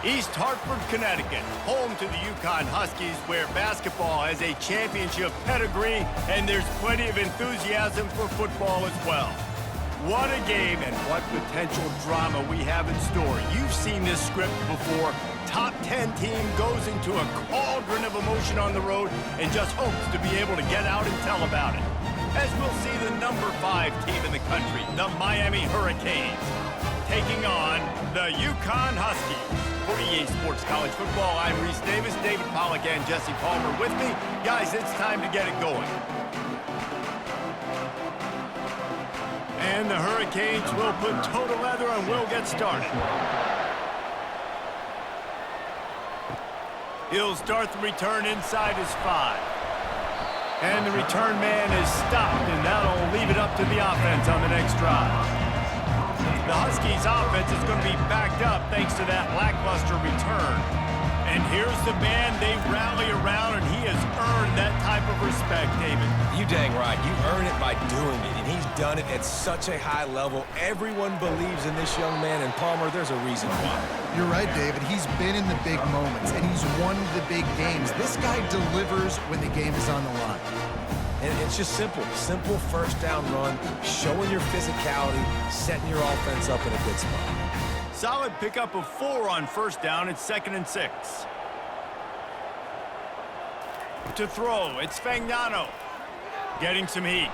East Hartford, Connecticut, home to the UConn Huskies, where basketball has a championship pedigree and there's plenty of enthusiasm for football as well. What a game and what potential drama we have in store. You've seen this script before. Top 10 team goes into a cauldron of emotion on the road and just hopes to be able to get out and tell about it. As we'll see the number 5 team in the country, the Miami Hurricanes, taking on the UConn Huskies. For EA Sports College Football, I'm Reese Davis, David Pollack, and Jesse Palmer with me. Guys, it's time to get it going. And the Hurricanes will put toe to leather and we'll get started. He'll start the return inside his 5. And the return man is stopped, and that'll leave it up to the offense on the next drive. The Huskies' offense is going to be backed up thanks to that lackluster return. And here's the man they rally around, and he has earned that type of respect, David. You dang right. You earn it by doing it, and he's done it at such a high level. Everyone believes in this young man, and Palmer, there's a reason why. You're right, David. He's been in the big moments, and he's won the big games. This guy delivers when the game is on the line. And it's just simple. Simple first down run, showing your physicality, setting your offense up in a good spot. Solid pickup of 4 on first down. It's 2nd and 6. To throw, it's Fagnano. Getting some heat.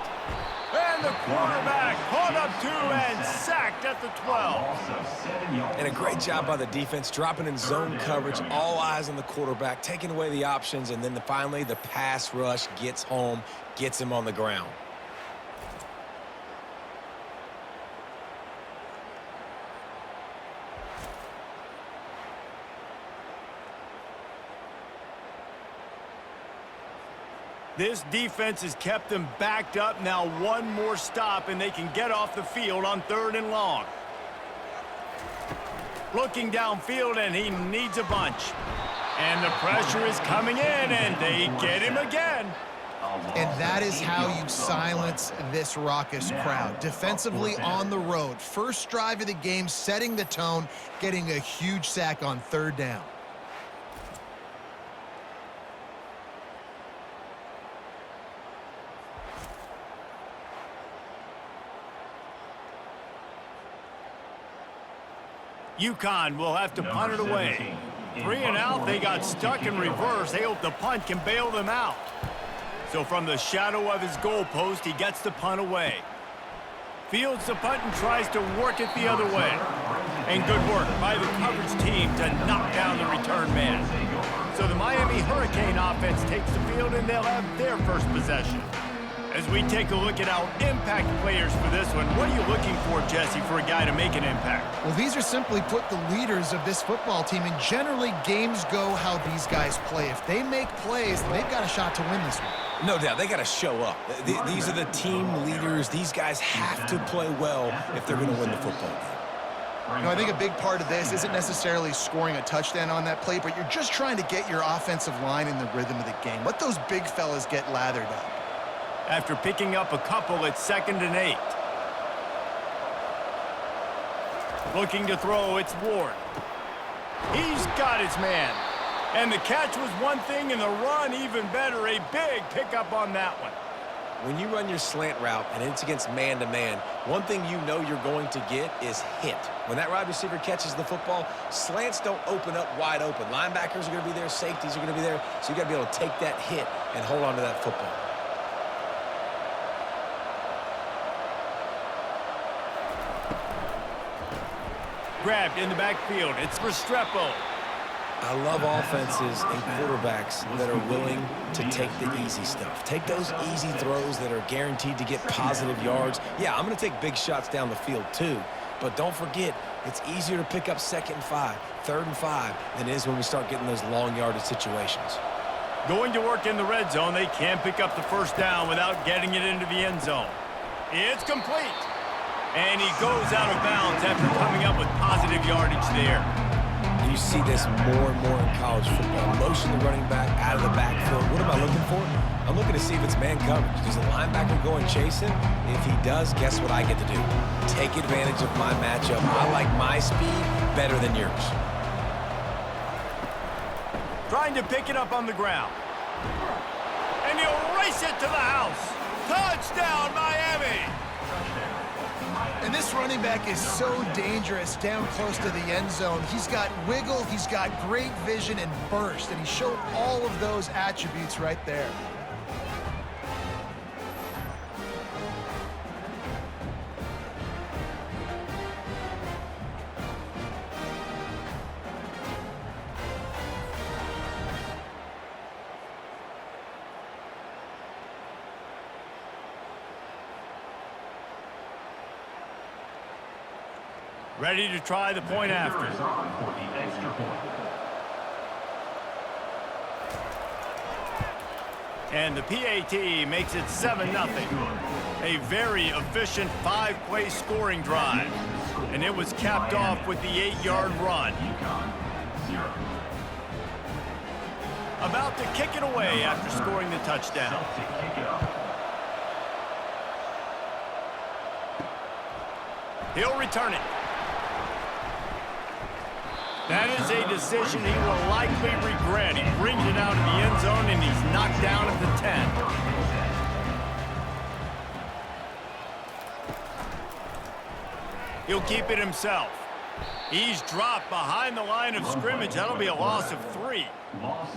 And the quarterback caught up 2 and sacked at the 12. And a great job by the defense, dropping in zone coverage, all eyes on the quarterback, taking away the options, and then finally the pass rush gets home, gets him on the ground. This defense has kept them backed up. Now one more stop, and they can get off the field on 3rd and long. Looking downfield, and he needs a bunch. And the pressure is coming in, and they get him again. And that is how you silence this raucous crowd. Defensively on the road. First drive of the game, setting the tone, getting a huge sack on 3rd down. UConn will have to punt it away. 3 and out, they got stuck in reverse. They hope the punt can bail them out. So from the shadow of his goalpost, he gets the punt away. Fields the punt and tries to work it the other way. And good work by the coverage team to knock down the return man. So the Miami Hurricane offense takes the field, and they'll have their first possession. As we take a look at our impact players for this one, what are you looking for, Jesse, for a guy to make an impact? Well, these are simply put the leaders of this football team, and generally games go how these guys play. If they make plays, they've got a shot to win this one. No doubt, they got to show up. These are the team leaders. These guys have to play well if they're going to win the football game. You know, I think a big part of this isn't necessarily scoring a touchdown on that play, but you're just trying to get your offensive line in the rhythm of the game. Let those big fellas get lathered up. After picking up a couple, it's 2nd and 8. Looking to throw, it's Ward. He's got his man. And the catch was one thing, and the run even better. A big pickup on that one. When you run your slant route and it's against man-to-man, one thing you know you're going to get is hit. When that wide receiver catches the football, slants don't open up wide open. Linebackers are going to be there, safeties are going to be there, so you got to be able to take that hit and hold on to that football. Grabbed in the backfield. It's Restrepo. I love offenses and quarterbacks that are willing to take the easy stuff. Take those easy throws that are guaranteed to get positive yards. Yeah, I'm going to take big shots down the field too. But don't forget, it's easier to pick up 2nd and 5, 3rd and 5 than it is when we start getting those long yardage situations. Going to work in the red zone. They can't pick up the first down without getting it into the end zone. It's complete. And he goes out of bounds after coming up with positive yardage there. You You see this more and more in college football. Motion the running back out of the backfield. What am I looking for? I'm looking to see if it's man coverage. Does the linebacker go and chase him? If he does, guess what I get to do? Take advantage of my matchup. I like my speed better than yours. Trying to pick it up on the ground. And he'll race it to the house. Touchdown, Miami! And this running back is so dangerous down close to the end zone. He's got wiggle, he's got great vision and burst, and he showed all of those attributes right there. Ready to try the point after. And the PAT makes it 7-0. A very efficient 5-play scoring drive. And it was capped off with the 8-yard run. About to kick it away after scoring the touchdown. He'll return it. That is a decision he will likely regret. He brings it out of the end zone, and he's knocked down at the 10. He'll keep it himself. He's dropped behind the line of scrimmage. That'll be a loss of 3.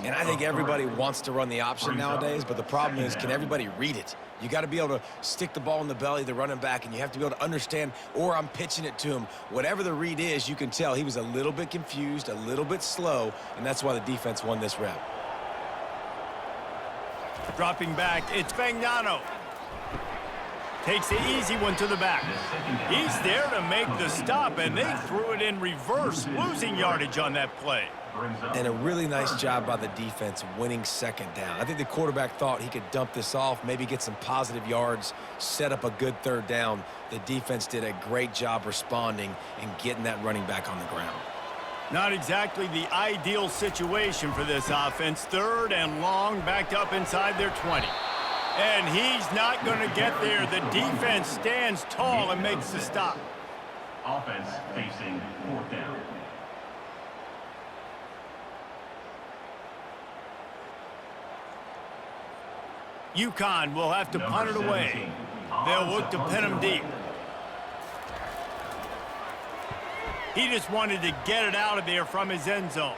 And I think everybody wants to run the option nowadays, but the problem is, can everybody read it? You got to be able to stick the ball in the belly of the running back, and you have to be able to understand, or I'm pitching it to him. Whatever the read is, you can tell he was a little bit confused, a little bit slow, and that's why the defense won this rep. Dropping back, it's Fagnano. Takes the easy one to the back. He's there to make the stop, and they threw it in reverse, losing yardage on that play. And a really nice job by the defense winning second down. I think the quarterback thought he could dump this off, maybe get some positive yards, set up a good third down. The defense did a great job responding and getting that running back on the ground. Not exactly the ideal situation for this offense. 3rd and long, backed up inside their 20. And he's not going to get there. The defense stands tall and makes the stop. Offense facing 4th down. UConn will have to punt it away. They'll look to pin him deep. He just wanted to get it out of there from his end zone.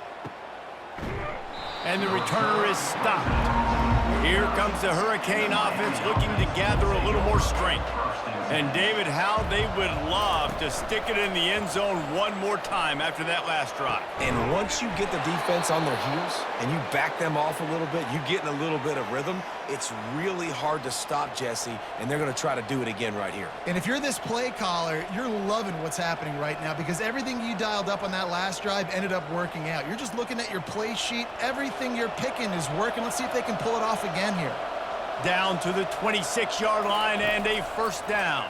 And the returner is stopped. Here comes the Hurricane offense looking to gather a little more strength. And David, how they would love to stick it in the end zone one more time after that last drive. And once you get the defense on their heels and you back them off a little bit, you get in a little bit of rhythm, it's really hard to stop Jesse, and they're going to try to do it again right here. And if you're this play caller, you're loving what's happening right now because everything you dialed up on that last drive ended up working out. You're just looking at your play sheet. Everything you're picking is working. Let's see if they can pull it off again here. Down to the 26-yard line and a 1st down.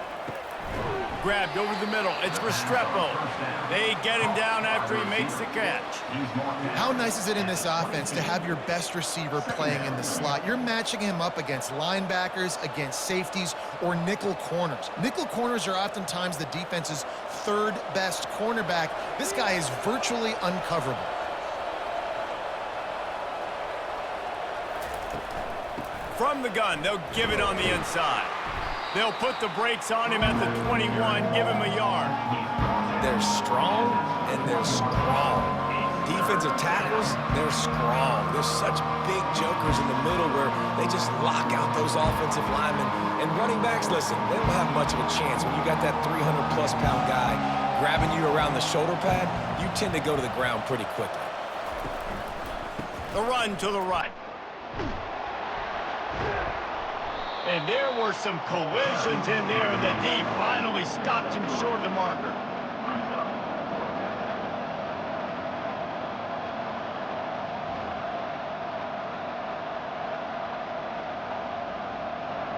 Grabbed over the middle. It's Restrepo. They get him down after he makes the catch. How nice is it in this offense to have your best receiver playing in the slot? You're matching him up against linebackers, against safeties, or nickel corners. Nickel corners are oftentimes the defense's 3rd best cornerback. This guy is virtually uncoverable. From the gun, they'll give it on the inside. They'll put the brakes on him at the 21, give him a yard. They're strong, and they're strong. Defensive tackles, they're strong. There's such big jokers in the middle where they just lock out those offensive linemen. And running backs, listen, they don't have much of a chance. When you got that 300-plus pound guy grabbing you around the shoulder pad, you tend to go to the ground pretty quickly. The run to the right. And there were some collisions in there. The D finally stopped him short of the marker.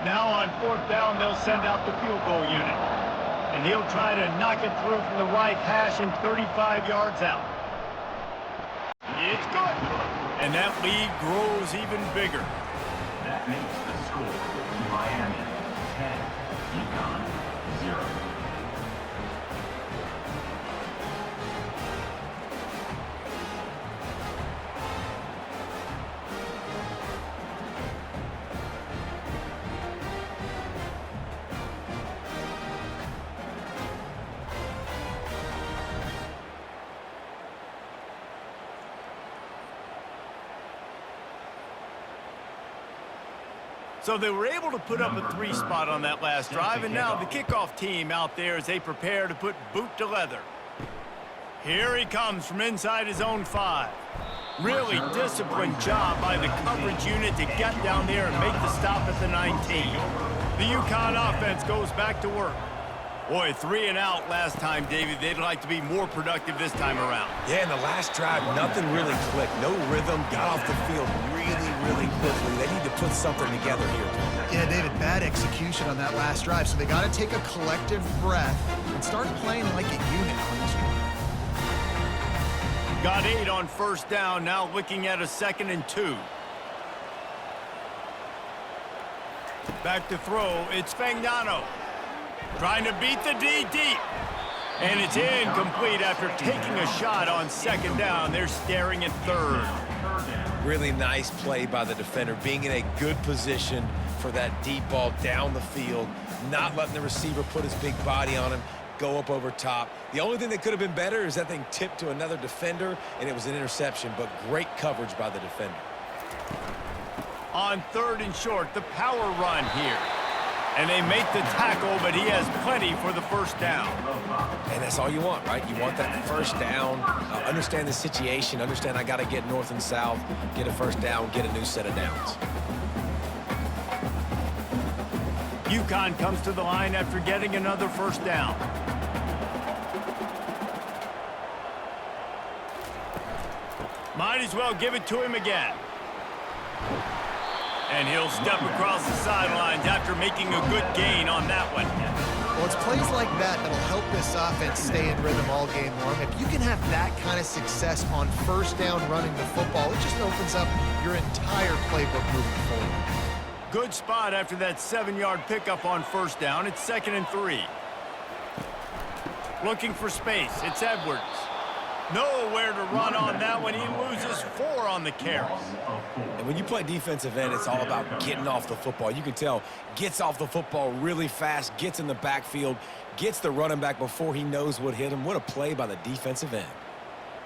Now on 4th down, they'll send out the field goal unit. And he'll try to knock it through from the right hash and 35 yards out. And that lead grows even bigger. That makes the score Miami 10, UConn 0. So they were able to put up a 3 spot on that last drive, and now the kickoff team out there as they prepare to put boot to leather. Here he comes from inside his own 5. Really disciplined job by the coverage unit to get down there and make the stop at the 19. The UConn offense goes back to work. Boy, 3 and out last time, David. They'd like to be more productive this time around. Yeah, in the last drive, nothing really clicked. No rhythm, got off the field really quickly. They need to put something together here. Yeah, David, bad execution on that last drive, so they got to take a collective breath and start playing like a unit on this one. Got 8 on first down, now looking at a 2nd and 2. Back to throw, it's Fagnano. Trying to beat the D deep. And it's incomplete after taking a shot on 2nd down. They're staring at 3rd. Really nice play by the defender, being in a good position for that deep ball down the field, not letting the receiver put his big body on him, go up over top. The only thing that could have been better is that thing tipped to another defender, and it was an interception, but great coverage by the defender. On 3rd and short, the power run here. And they make the tackle, but he has plenty for the first down. And that's all you want, right? You want that first down, understand the situation, understand I got to get north and south, get a first down, get a new set of downs. UConn comes to the line after getting another first down. Might as well give it to him again. And he'll step across the sidelines after making a good gain on that one. Well, it's plays like that that'll help this offense stay in rhythm all game long. If you can have that kind of success on first down running the football, it just opens up your entire playbook moving forward. Good spot after that 7-yard pickup on first down. It's 2nd and 3. Looking for space. It's Edwards. Nowhere to run on that one. He loses 4 on the carry. And when you play defensive end, it's all about getting off the football. You can tell, gets off the football really fast, gets in the backfield, gets the running back before he knows what hit him. What a play by the defensive end.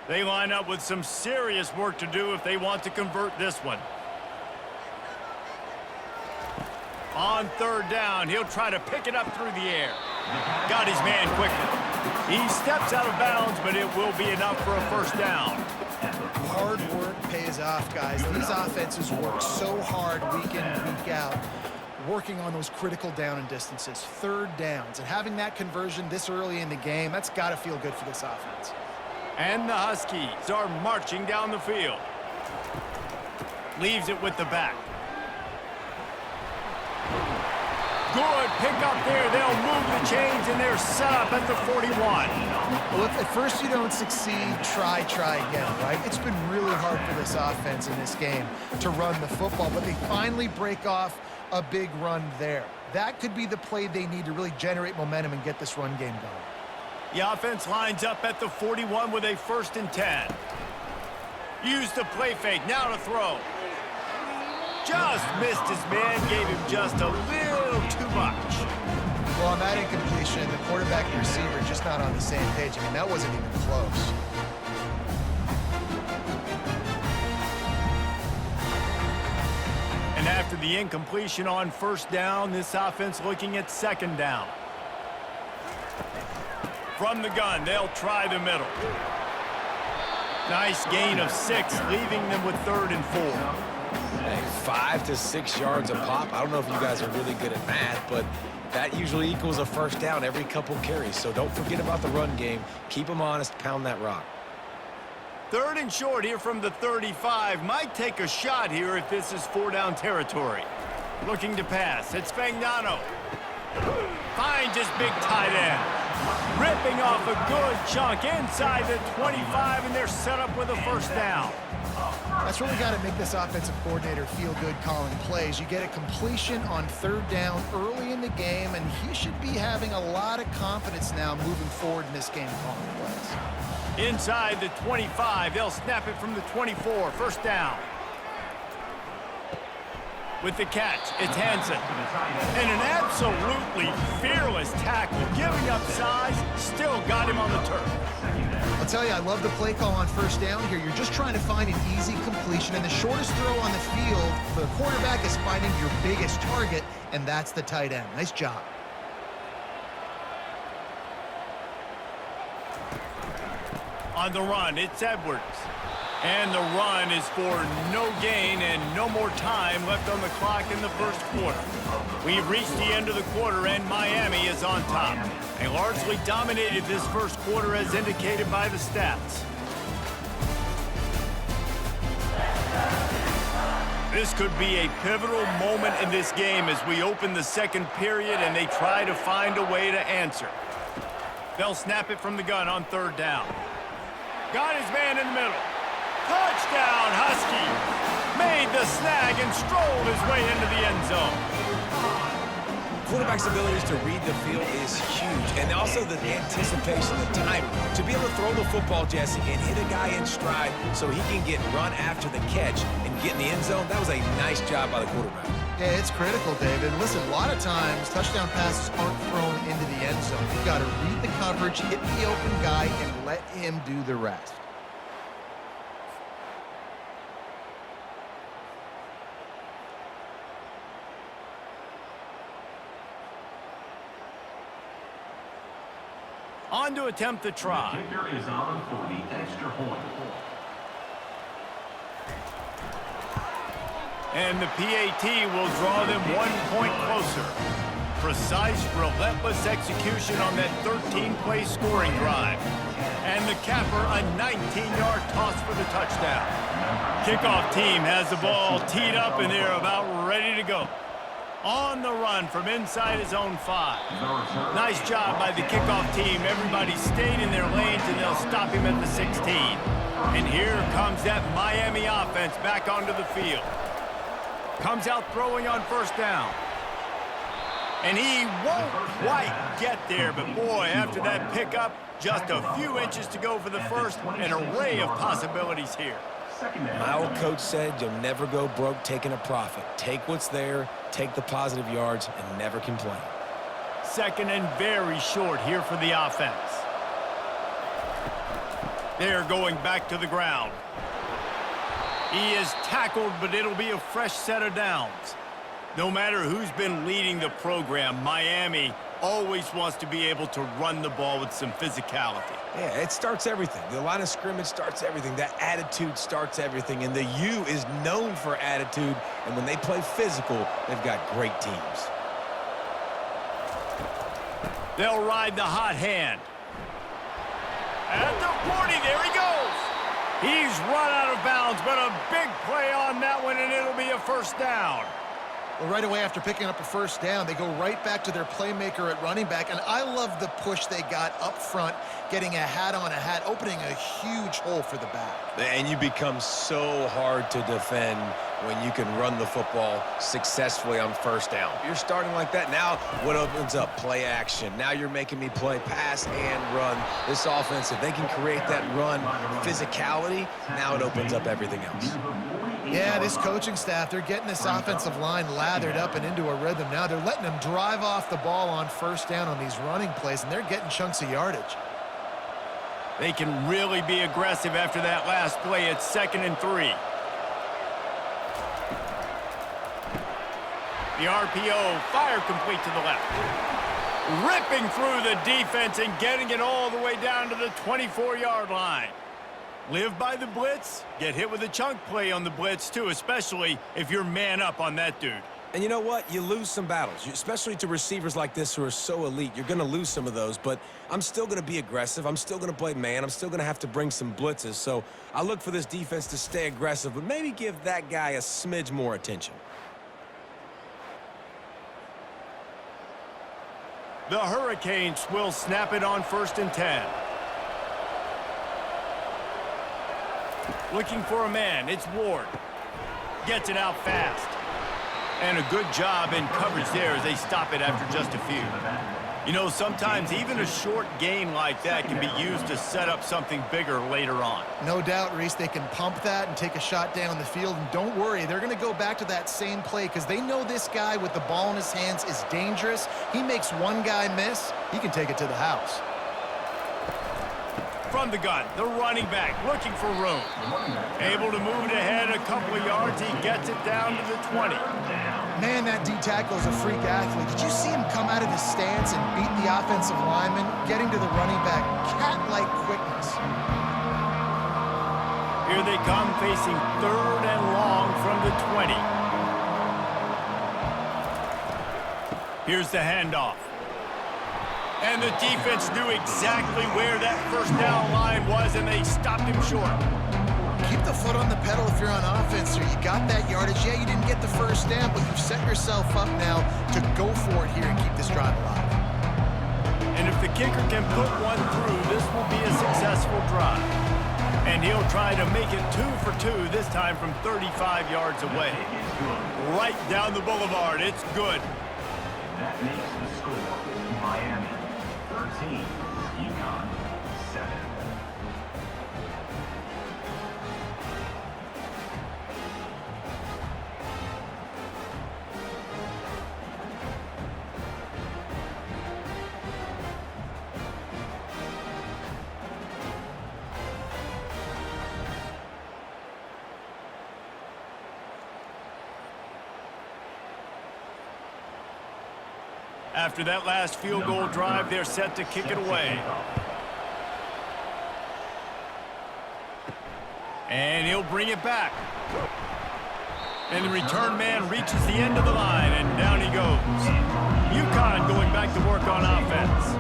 They line up with some serious work to do if they want to convert this one. On 3rd down, he'll try to pick it up through the air. Got his man quickly. He steps out of bounds, but it will be enough for a first down. Hard work pays off, guys. These offenses work so hard week in and week out, working on those critical down and distances, 3rd downs. And having that conversion this early in the game, that's got to feel good for this offense. And the Huskies are marching down the field. Leaves it with the back. Good pick up there. They'll move the chains, and they're set up at the 41. Well, if at first you don't succeed, try again, right? It's been really hard for this offense in this game to run the football, but they finally break off a big run there. That could be the play they need to really generate momentum and get this run game going. The offense lines up at the 41 with a 1st and 10. Use the play fake. Now to throw. Just missed his man, gave him just a little too much. Well, on that incompletion, the quarterback and receiver just not on the same page. I mean, that wasn't even close. And after the incompletion on first down, this offense looking at 2nd down. From the gun, they'll try the middle. Nice gain of 6, leaving them with 3rd and 4. Hey, 5 to 6 yards a pop. I don't know if you guys are really good at math, but that usually equals a first down every couple carries. So don't forget about the run game. Keep them honest. Pound that rock. 3rd and short here from the 35. Might take a shot here if this is 4-down territory. Looking to pass. It's Fagnano. Finds his big tight end. Ripping off a good chunk inside the 25, and they're set up with a first down. That's really got to make this offensive coordinator feel good calling plays. You get a completion on third down early in the game, and he should be having a lot of confidence now moving forward in this game calling plays. Inside the 25, they'll snap it from the 24, first down. With the catch, it's Hansen. And an absolutely fearless tackle, giving up size, still got him on the turf. I'll tell you, I love the play call on first down here. You're just trying to find an easy completion, and the shortest throw on the field, the quarterback is finding your biggest target, and that's the tight end. Nice job. On the run, it's Edwards. And the run is for no gain and no more time left on the clock in the first quarter. We've reached the end of the quarter, and Miami is on top. They largely dominated this first quarter as indicated by the stats. This could be a pivotal moment in this game as we open the second period and they try to find a way to answer. They'll snap it from the gun on third down. Got his man in the middle. Touchdown, Husky! Made the snag and strolled his way into the end zone. Quarterback's abilities to read the field is huge, and also the anticipation, the timing. To be able to throw the football, Jesse, and hit a guy in stride so he can get run after the catch and get in the end zone, that was a nice job by the quarterback. Yeah, it's critical, David. Listen, a lot of times, touchdown passes aren't thrown into the end zone. You've got to read the coverage, hit the open guy, and let him do the rest. On to attempt the try. The kicker is on for the extra point. And the PAT will draw them 1 point closer. Precise, relentless execution on that 13-play scoring drive. And the capper, a 19-yard toss for the touchdown. Kickoff team has the ball teed up, and they're about ready to go. On the run from inside his own 5. Nice job by the kickoff team. Everybody stayed in their lanes, and they'll stop him at the 16. And here comes that Miami offense back onto the field. Comes out throwing on first down. And he won't quite get there, but boy, after that pickup, just a few inches to go for the first. An array of possibilities here. My old coach said you'll never go broke taking a profit. Take what's there, take the positive yards, and never complain. Second and very short here for the offense. They're going back to the ground. He is tackled, but it'll be a fresh set of downs. No matter who's been leading the program, Miami always wants to be able to run the ball with some physicality. Yeah, it starts everything. The line of scrimmage starts everything. That attitude starts everything. And the U is known for attitude. And when they play physical, they've got great teams. They'll ride the hot hand. At the 40, there he goes. He's run out of bounds, but a big play on that one, and it'll be a first down. Well, right away after picking up a first down, they go right back to their playmaker at running back, and I love the push they got up front, getting a hat on a hat, opening a huge hole for the back. And you become so hard to defend when you can run the football successfully on first down. You're starting like that. Now what opens up? Play action. Now you're making me play pass and run. This offense, if they can create that run physicality, now it opens up everything else. Yeah, this coaching staff, they're getting this offensive line lathered up and into a rhythm now. They're letting them drive off the ball on first down on these running plays, and they're getting chunks of yardage. They can really be aggressive after that last play. It's 2nd and 3. The RPO, fire complete to the left. Ripping through the defense and getting it all the way down to the 24-yard line. Live by the blitz, get hit with a chunk play on the blitz too, especially if you're man up on that dude. And you know what? You lose some battles, especially to receivers like this who are so elite. You're going to lose some of those, but I'm still going to be aggressive. I'm still going to play man. I'm still going to have to bring some blitzes. So I look for this defense to stay aggressive, but maybe give that guy a smidge more attention. The Hurricanes will snap it on 1st and 10. Looking for a man, it's Ward. Gets it out fast. And a good job in coverage there as they stop it after just a few. You know, sometimes even a short gain like that can be used to set up something bigger later on. No doubt, Reese, they can pump that and take a shot down the field. And don't worry, they're going to go back to that same play because they know this guy with the ball in his hands is dangerous. He makes one guy miss, he can take it to the house. From the gun, the running back looking for room. Able to move it ahead a couple of yards. He gets it down to the 20. Man, that D-tackle is a freak athlete. Did you see him come out of his stance and beat the offensive lineman, getting to the running back? Cat-like quickness. Here they come, facing 3rd and long from the 20. Here's the handoff. And the defense knew exactly where that 1st down line was, and they stopped him short. Keep the foot on the pedal if you're on offense here. You got that yardage. Yeah, you didn't get the 1st down, but you've set yourself up now to go for it here and keep this drive alive. And if the kicker can put one through, this will be a successful drive. And he'll try to make it 2 for 2, this time from 35 yards away. Right down the boulevard. It's good. That makes the score Miami 13, UConn 7. After that last field goal drive, they're set to kick it away. And he'll bring it back. And the return man reaches the end of the line, and down he goes. UConn going back to work on offense.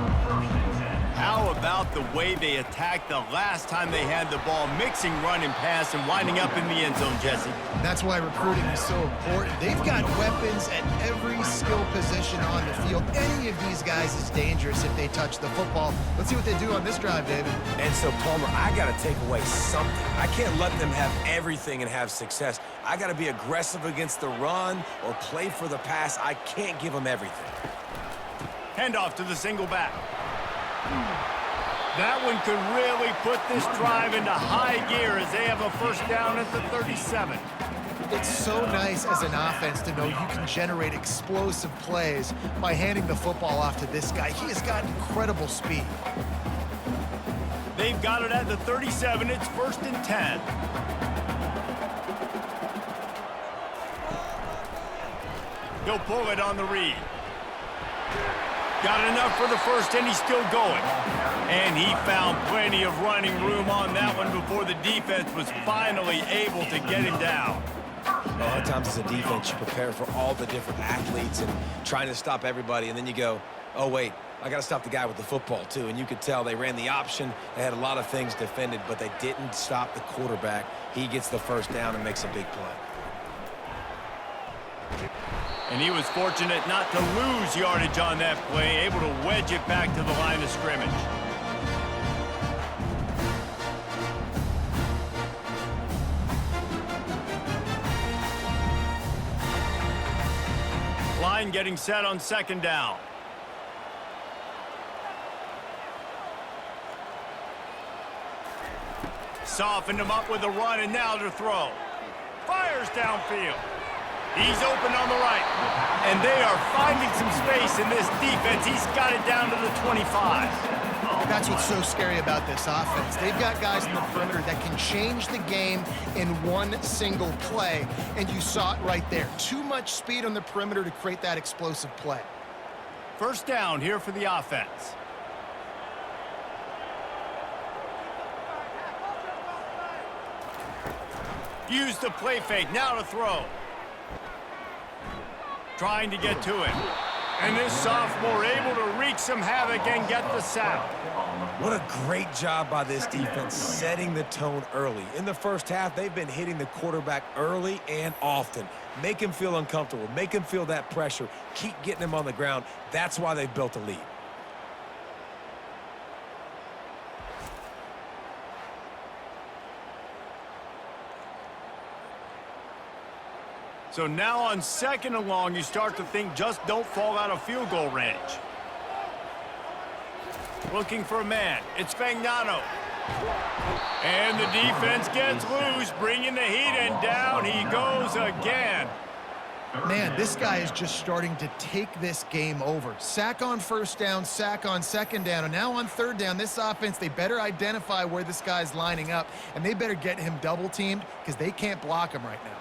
How about the way they attacked the last time they had the ball, mixing run and pass and winding up in the end zone, Jesse? That's why recruiting is so important. They've got weapons at every skill position on the field. Any of these guys is dangerous if they touch the football. Let's see what they do on this drive, David. And so, Palmer, I got to take away something. I can't let them have everything and have success. I got to be aggressive against the run or play for the pass. I can't give them everything. Handoff to the single back. That one could really put this drive into high gear as they have a 1st down at the 37. It's so nice as an offense to know you can generate explosive plays by handing the football off to this guy. He has got incredible speed. They've got it at the 37. It's 1st and 10. He'll pull it on the read. Got enough for the 1st, and he's still going. And he found plenty of running room on that one before the defense was finally able to get him down. A lot of times as a defense, you prepare for all the different athletes and trying to stop everybody, and then you go, oh, wait, I got to stop the guy with the football, too. And you could tell they ran the option. They had a lot of things defended, but they didn't stop the quarterback. He gets the 1st down and makes a big play. And he was fortunate not to lose yardage on that play, able to wedge it back to the line of scrimmage. Line getting set on 2nd down. Softened him up with a run, and now to throw. Fires downfield. He's open on the right. And they are finding some space in this defense. He's got it down to the 25. That's what's so scary about this offense. They've got guys in the perimeter that can change the game in one single play. And you saw it right there. Too much speed on the perimeter to create that explosive play. 1st down here for the offense. Use the play fake. Now to throw. Trying to get to it. And this sophomore able to wreak some havoc and get the sack. What a great job by this defense setting the tone early. In the 1st half, they've been hitting the quarterback early and often. Make him feel uncomfortable. Make him feel that pressure. Keep getting him on the ground. That's why they've built a lead. So now on 2nd and long, you start to think just don't fall out of field goal range. Looking for a man. It's Fagnano. And the defense gets loose, bringing the heat, and down he goes again. Man, this guy is just starting to take this game over. Sack on 1st down, sack on 2nd down, and now on 3rd down, this offense, they better identify where this guy's lining up, and they better get him double-teamed because they can't block him right now.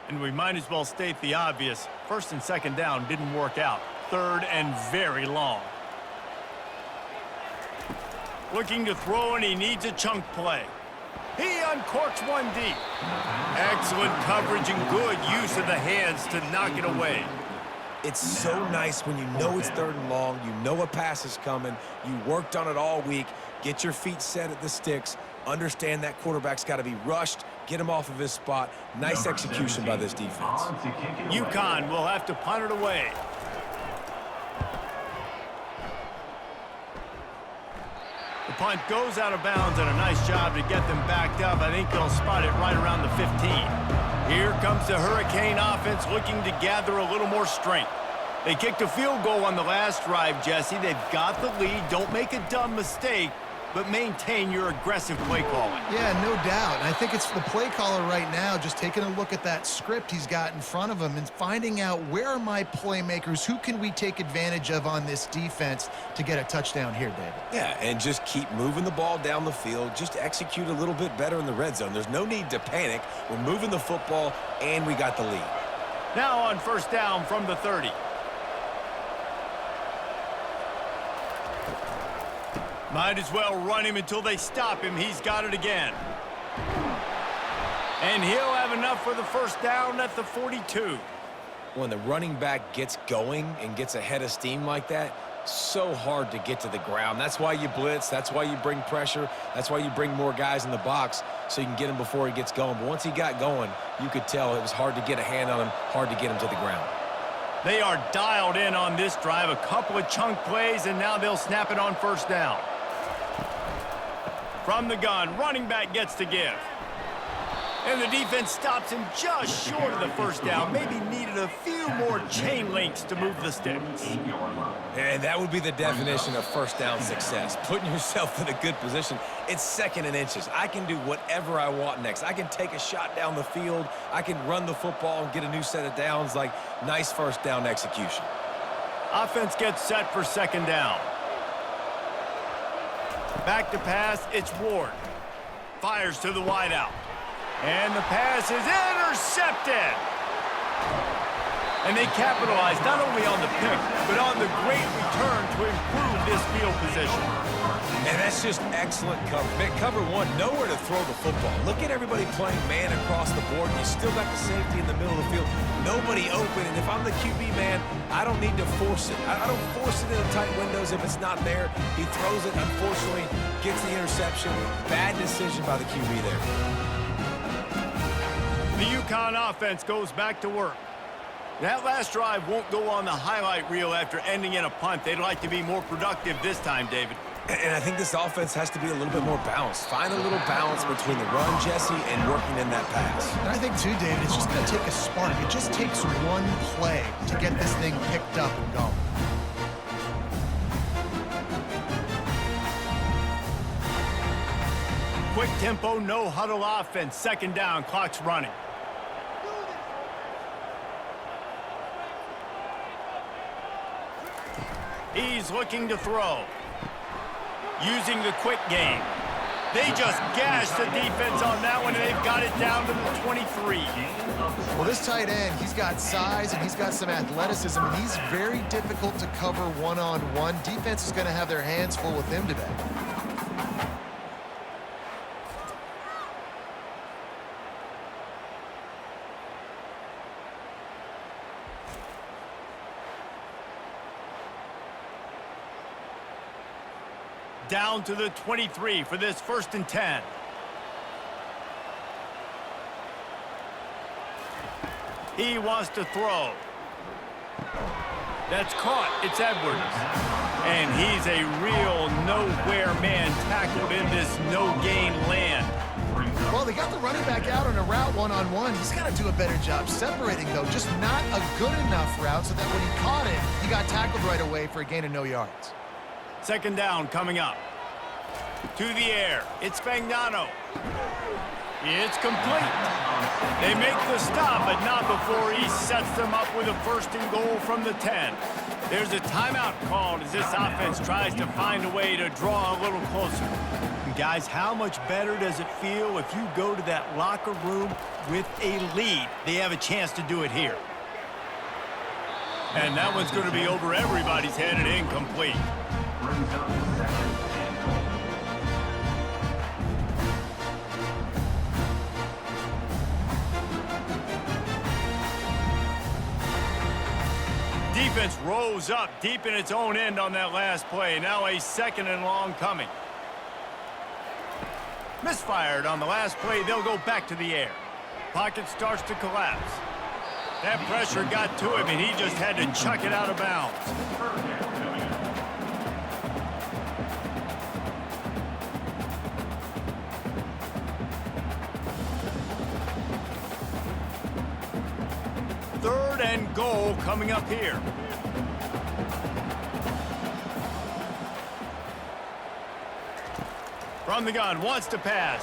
And we might as well state the obvious. 1st and 2nd down didn't work out. 3rd and very long. Looking to throw, and he needs a chunk play. He uncorks one deep. Excellent coverage and good use of the hands to knock it away. It's so nice when you know it's 3rd and long, you know a pass is coming, you worked on it all week, get your feet set at the sticks, understand that quarterback's got to be rushed, get him off of his spot. Nice execution by this defense. UConn will have to punt it away. The punt goes out of bounds, and a nice job to get them backed up. I think they'll spot it right around the 15. Here comes the Hurricane offense looking to gather a little more strength. They kicked a field goal on the last drive, Jesse. They've got the lead. Don't make a dumb mistake, but maintain your aggressive play calling. Yeah, no doubt. And I think it's the play caller right now just taking a look at that script he's got in front of him and finding out where are my playmakers, who can we take advantage of on this defense to get a touchdown here, David. Yeah, and just keep moving the ball down the field. Just execute a little bit better in the red zone. There's no need to panic. We're moving the football, and we got the lead. Now on 1st down from the 30. Might as well run him until they stop him. He's got it again. And he'll have enough for the 1st down at the 42. When the running back gets going and gets ahead of steam like that, so hard to get to the ground. That's why you blitz. That's why you bring pressure. That's why you bring more guys in the box so you can get him before he gets going. But once he got going, you could tell it was hard to get a hand on him, hard to get him to the ground. They are dialed in on this drive. A couple of chunk plays, and now they'll snap it on 1st down. From the gun, running back gets to give. And the defense stops him just short of the 1st down. Maybe needed a few more chain links to move the sticks. And that would be the definition of 1st down success. Putting yourself in a good position. It's 2nd and inches. I can do whatever I want next. I can take a shot down the field. I can run the football and get a new set of downs. Like, nice 1st down execution. Offense gets set for 2nd down. Back to pass, it's Ward. Fires to the wideout. And the pass is intercepted. And they capitalize not only on the pick, but on the great return to improve this field position. And that's just excellent cover. Man, cover one, nowhere to throw the football. Look at everybody playing man across the board. You still got the safety in the middle of the field. Nobody open. And if I'm the QB, man, I don't need to force it. I don't force it into tight windows if it's not there. He throws it, unfortunately, gets the interception. Bad decision by the QB there. The UConn offense goes back to work. That last drive won't go on the highlight reel after ending in a punt. They'd like to be more productive this time, David. And I think this offense has to be a little bit more balanced. Find a little balance between the run, Jesse, and working in that pass. And I think, too, David, it's just going to take a spark. It just takes one play to get this thing picked up and going. Quick tempo, no huddle offense. 2nd down, clock's running. He's looking to throw. Using the quick game. They just gashed the defense on that one, and they've got it down to the 23. Well, this tight end, he's got size and he's got some athleticism, and he's very difficult to cover one-on-one. Defense is going to have their hands full with him today. Down to the 23 for this 1st and 10. He wants to throw. That's caught. It's Edwards. And he's a real nowhere man tackled in this no-gain land. Well, they got the running back out on a route one-on-one. He's got to do a better job separating, though. Just not a good enough route so that when he caught it, he got tackled right away for a gain of no yards. Second down coming up. To the air. It's Fagnano. It's complete. They make the stop, but not before he sets them up with a first and goal from the 10. There's a timeout called as this offense tries to find a way to draw a little closer. And guys, how much better does it feel if you go to that locker room with a lead? They have a chance to do it here. And that one's going to be over everybody's head and incomplete. Brings up second and goal. Defense rose up deep in its own end on that last play. Now a second and long coming. Misfired on the last play. They'll go back to the air. Pocket starts to collapse. That pressure got to him, and he just had to chuck it out of bounds. Third and goal coming up here. From the gun, wants to pass.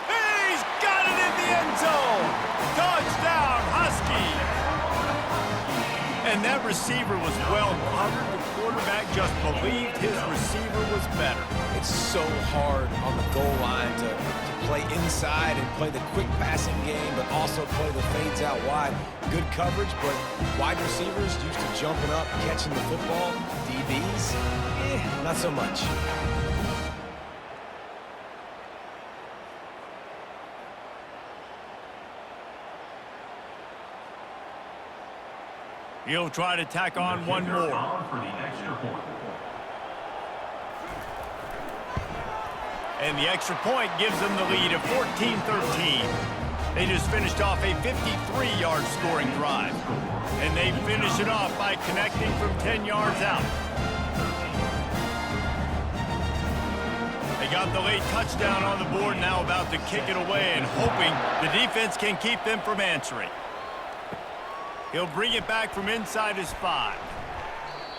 He's got it in the end zone. Touchdown, Huskies. And that receiver was well covered. The quarterback just believed his receiver was better. It's so hard on the goal line to play inside and play the quick passing game, but also play the fades out wide. Good coverage, but wide receivers used to jumping up, catching the football. DBs, not so much. He'll try to tack on one more. For the extra point. And the extra point gives them the lead of 14-13. They just finished off a 53-yard scoring drive. And they finish it off by connecting from 10 yards out. They got the late touchdown on the board, now about to kick it away and hoping the defense can keep them from answering. He'll bring it back from inside his 5.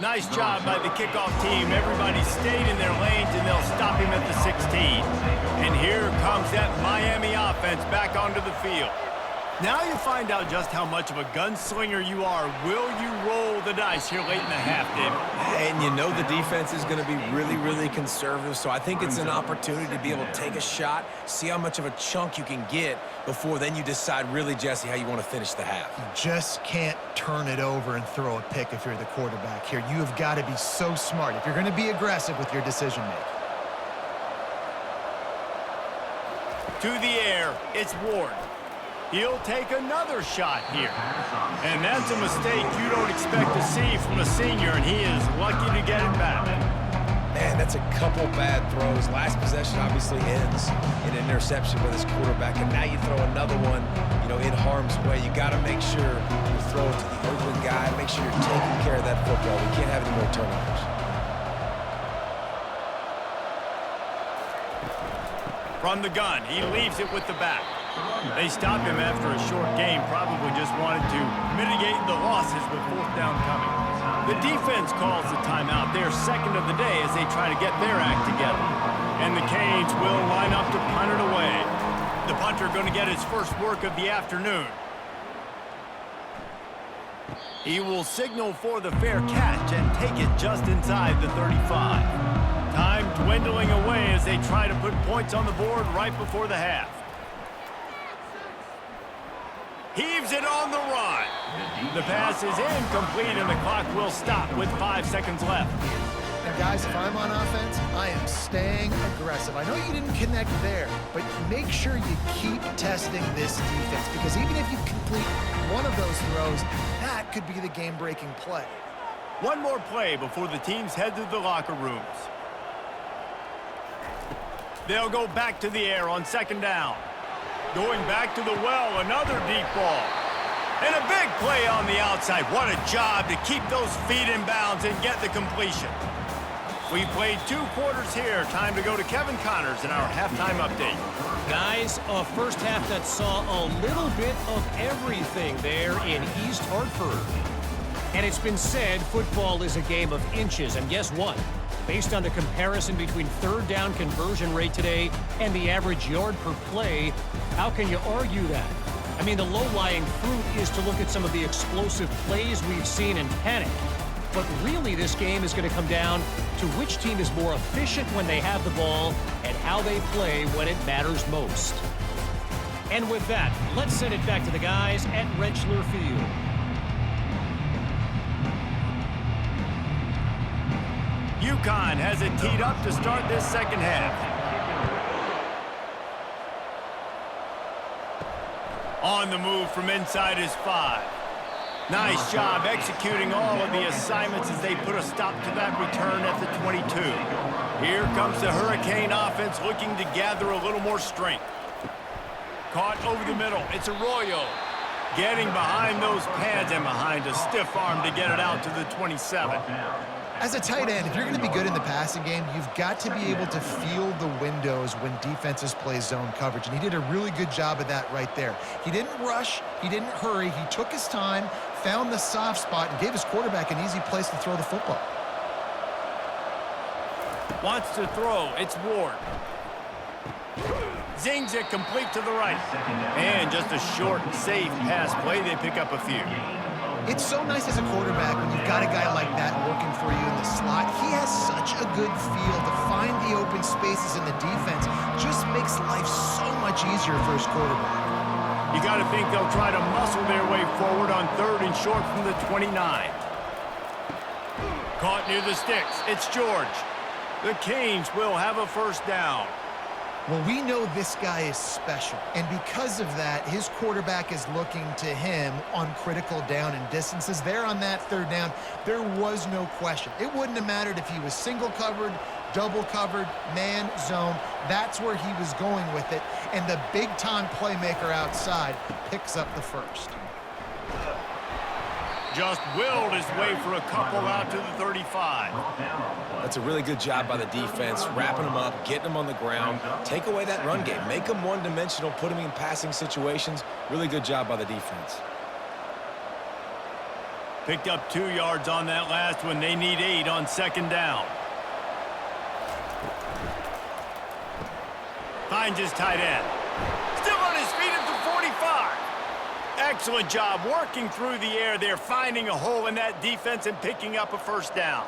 Nice job by the kickoff team. Everybody stayed in their lanes, and they'll stop him at the 16. And here comes that Miami offense back onto the field. Now you find out just how much of a gunslinger you are. Will you roll the dice here late in the half, David? And you know the defense is going to be really, really conservative, so I think it's an opportunity to be able to take a shot, see how much of a chunk you can get before then you decide really, Jesse, how you want to finish the half. You just can't turn it over and throw a pick if you're the quarterback here. You have got to be so smart if you're going to be aggressive with your decision-making. To the air, it's Ward. He'll take another shot here. And that's a mistake you don't expect to see from a senior, and he is lucky to get it back. Man, that's a couple bad throws. Last possession obviously ends in an interception with his quarterback, and now you throw another one, in harm's way. You got to make sure you throw it to the open guy, make sure you're taking care of that football. We can't have any more turnovers. From the gun, he leaves it with the back. They stopped him after a short game, probably just wanted to mitigate the losses with fourth down coming. The defense calls the timeout, their second of the day, as they try to get their act together. And the Canes will line up to punt it away. The punter going to get his first work of the afternoon. He will signal for the fair catch and take it just inside the 35. Time dwindling away as they try to put points on the board right before the half. Heaves it on the run. The pass is incomplete, and the clock will stop with 5 seconds left. And guys, if I'm on offense, I am staying aggressive. I know you didn't connect there, but make sure you keep testing this defense, because even if you complete one of those throws, that could be the game-breaking play. One more play before the teams head to the locker rooms. They'll go back to the air on second down. Going back to the well, another deep ball. And a big play on the outside. What a job to keep those feet in bounds and get the completion. We played 2 quarters here. Time to go to Kevin Connors in our halftime update. Guys, a first half that saw a little bit of everything there in East Hartford. And it's been said football is a game of inches. And guess what? Based on the comparison between third down conversion rate today and the average yard per play, how can you argue that? I mean, the low-lying fruit is to look at some of the explosive plays we've seen and panic. But really, this game is going to come down to which team is more efficient when they have the ball and how they play when it matters most. And with that, let's send it back to the guys at Rentschler Field. UConn has it teed up to start this second half. On the move from inside his 5. Nice job executing all of the assignments as they put a stop to that return at the 22. Here comes the Hurricane offense looking to gather a little more strength. Caught over the middle. It's Arroyo getting behind those pads and behind a stiff arm to get it out to the 27. As a tight end, if you're going to be good in the passing game, you've got to be able to feel the windows when defenses play zone coverage, and he did a really good job of that right there. He didn't rush, he didn't hurry, he took his time, found the soft spot, and gave his quarterback an easy place to throw the football. Wants to throw, it's Ward. Zings it complete to the right. And just a short, safe pass play, they pick up a few. It's so nice as a quarterback when you've got a guy like that working for you in the slot. He has such a good feel to find the open spaces in the defense. Just makes life so much easier for his quarterback. You got to think they'll try to muscle their way forward on 3rd and short from the 29. Caught near the sticks. It's George. The Canes will have a first down. Well, we know this guy is special, and because of that, his quarterback is looking to him on critical down and distances. There on that 3rd down, there was no question. It wouldn't have mattered if he was single covered, double covered, man, zone. That's where he was going with it, and the big-time playmaker outside picks up the first. Just willed his way for a couple out to the 35. That's a really good job by the defense, wrapping them up, getting them on the ground. Take away that run game. Make them one-dimensional, put them in passing situations. Really good job by the defense. Picked up 2 yards on that last one. They need 8 on 2nd down. Finds his tight end. Still on his feet at the 45. Excellent job working through the air there, finding a hole in that defense and picking up a first down.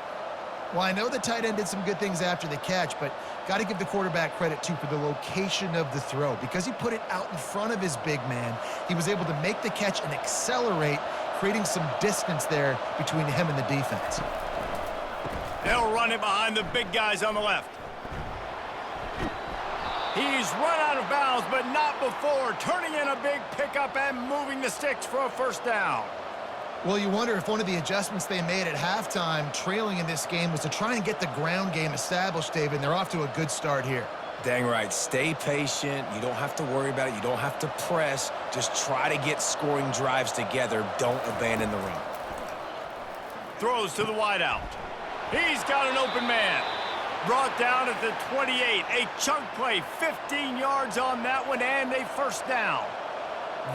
Well, I know the tight end did some good things after the catch, but got to give the quarterback credit, too, for the location of the throw. Because he put it out in front of his big man, he was able to make the catch and accelerate, creating some distance there between him and the defense. They'll run it behind the big guys on the left. He's run out of bounds, but not before, turning in a big pickup and moving the sticks for a first down. Well, you wonder if one of the adjustments they made at halftime, trailing in this game, was to try and get the ground game established, David, and they're off to a good start here. Dang right. Stay patient. You don't have to worry about it. You don't have to press. Just try to get scoring drives together. Don't abandon the run. Throws to the wideout. He's got an open man. Brought down at the 28. A chunk play, 15 yards on that one, and a first down.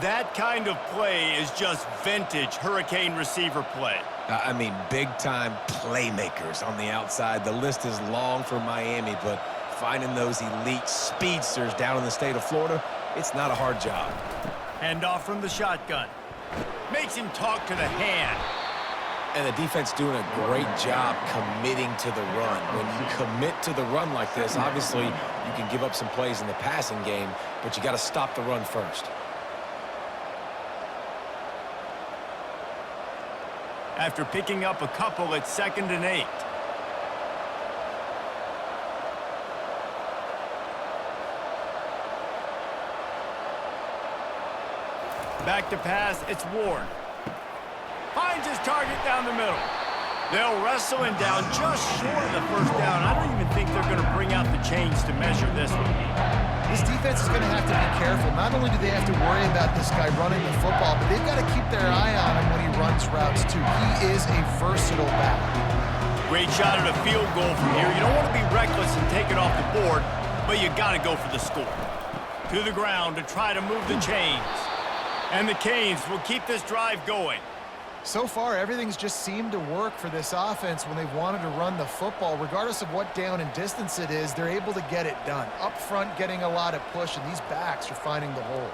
That kind of play is just vintage Hurricane receiver play. I mean, big-time playmakers on the outside. The list is long for Miami, but finding those elite speedsters down in the state of Florida, it's not a hard job. Hand off from the shotgun. Makes him talk to the hand. And the defense doing a great job committing to the run. When you commit to the run like this, obviously you can give up some plays in the passing game, but you got to stop the run first. After picking up a couple at 2nd and 8. Back to pass, it's Ward. Finds his target down the middle. They'll wrestle him down just short of the first down. I don't even think they're going to bring out the chains to measure this one. This defense is going to have to be careful. Not only do they have to worry about this guy running the football, but they've got to keep their eye on him when he runs routes, too. He is a versatile back. Great shot at a field goal from here. You don't want to be reckless and take it off the board, but you got to go for the score. To the ground to try to move the chains. And the Canes will keep this drive going. So far, everything's just seemed to work for this offense when they've wanted to run the football. Regardless of what down and distance it is, they're able to get it done. Up front, getting a lot of push, and these backs are finding the holes.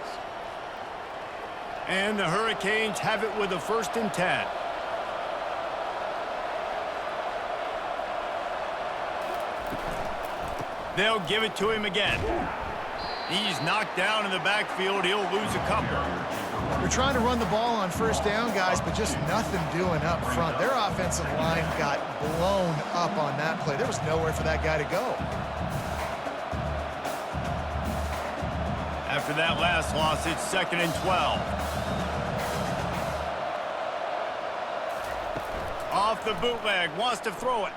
And the Hurricanes have it with a 1st and 10. They'll give it to him again. He's knocked down in the backfield. He'll lose a couple. They're trying to run the ball on 1st down, guys, but just nothing doing up front. Their offensive line got blown up on that play. There was nowhere for that guy to go. After that last loss, it's 2nd and 12. Off the bootleg, wants to throw it.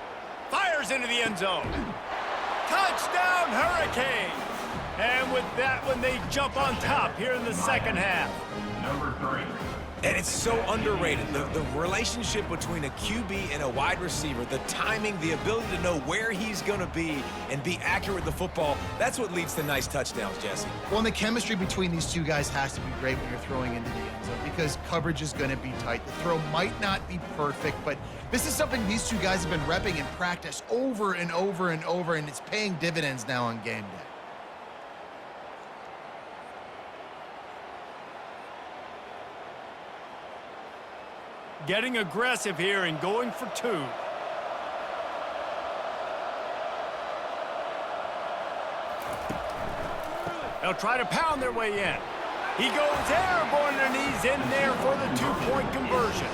Fires into the end zone. Touchdown, Hurricane! And with that one, they jump on top here in the 2nd half. Number 3. And it's so underrated. The relationship between a QB and a wide receiver, the timing, the ability to know where he's going to be and be accurate with the football, that's what leads to nice touchdowns, Jesse. Well, and the chemistry between these two guys has to be great when you're throwing into the end zone because coverage is going to be tight. The throw might not be perfect, but this is something these two guys have been repping in practice over and over and over, and it's paying dividends now on game day. Getting aggressive here and going for 2. They'll try to pound their way in. He goes airborne and he's in there for the 2-point conversion.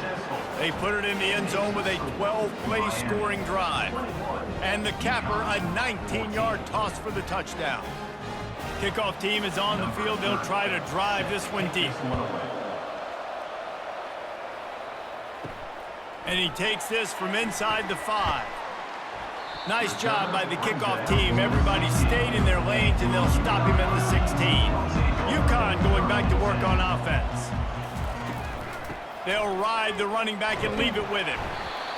They put it in the end zone with a 12-play scoring drive. And the capper, a 19-yard toss for the touchdown. Kickoff team is on the field. They'll try to drive this one deep. And he takes this from inside the 5. Nice job by the kickoff team. Everybody stayed in their lanes, and they'll stop him at the 16. UConn going back to work on offense. They'll ride the running back and leave it with him.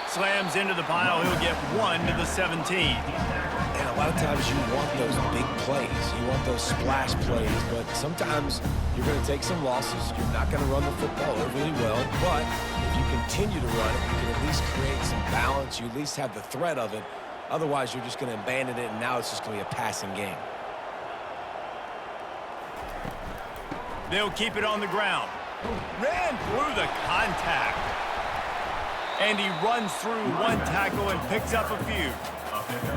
Slams into the pile. He'll get 1 to the 17. And a lot of times you want those big plays. You want those splash plays. But sometimes you're going to take some losses. You're not going to run the football really well. But if you continue to run it, you can at least create some balance. You at least have the threat of it. Otherwise, you're just going to abandon it, and now it's just going to be a passing game. They'll keep it on the ground. Ran through the contact. And he runs through one tackle and picks up a few.